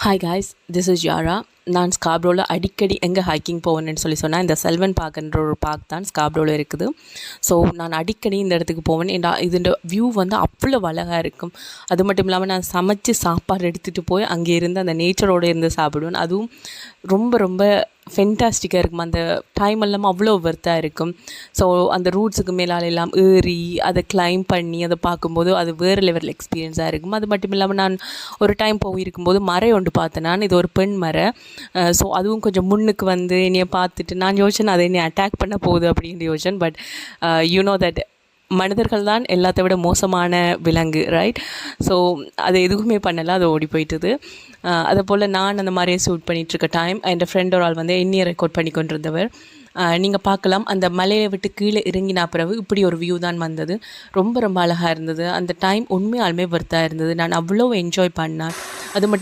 Hi guys, this is யாரா. நான் ஸ்காப்ரோவில் அடிக்கடி எங்கே ஹைக்கிங் போவேன்னு சொன்னால் இந்த செல்வன் பார்க்ன்ற ஒரு பார்க் தான் ஸ்காப்ரோவில் இருக்குது. ஸோ நான் அடிக்கடி இந்த இடத்துக்கு போவேன். இதோட வியூ வந்து அவ்வளோ அழகாக இருக்கும். அது மட்டும் இல்லாமல் நான் சமைச்சு சாப்பாடு எடுத்துகிட்டு போய் அங்கே இருந்து அந்த நேச்சரோடு இருந்து சாப்பிடுவேன். அதுவும் ரொம்ப ரொம்ப ஃபென்டாஸ்டிக்காக இருக்கும். அந்த டைம் எல்லாம் அவ்வளோ ஒர்த்தாக இருக்கும். ஸோ அந்த ரூட்ஸுக்கு மேலால் எல்லாம் ஏறி அதை கிளைம் பண்ணி அதை பார்க்கும்போது அது வேறு லெவல் எக்ஸ்பீரியன்ஸாக இருக்கும். அது மட்டும் இல்லாமல் நான் ஒரு டைம் போயிருக்கும்போது மரம் ஒன்று பார்த்தேன். நான் இது ஒரு பெண் மரம். ஸோ அதுவும் கொஞ்சம் முன்னுக்கு வந்து என்னையை பார்த்துட்டு நான் யோசனை அதை என்னை அட்டாக் பண்ண போகுது அப்படின்னு யோசனை. பட் யூனோ தட் மனிதர்கள் தான் எல்லாத்த விட மோசமான விலங்கு, ரைட்? ஸோ அது எதுவுமே பண்ணலை, அது ஓடி போயிட்டுது. அதை போல் நான் அந்த மாதிரியே ஷூட் பண்ணிகிட்ருக்க டைம் என் ஃப்ரெண்ட் ஒரு ஆள் வந்து என்னையை ரெக்கார்ட் பண்ணி கொண்டிருந்தவர். நீங்கள் பார்க்கலாம், அந்த மலையை விட்டு கீழே இறங்கின பிறகு இப்படி ஒரு வியூ தான் வந்தது. ரொம்ப ரொம்ப அழகாக இருந்தது. அந்த டைம் உண்மையாலுமே ஒர்த்தாக இருந்தது. நான் அவ்வளோ என்ஜாய் பண்ணேன். அது மட்டும்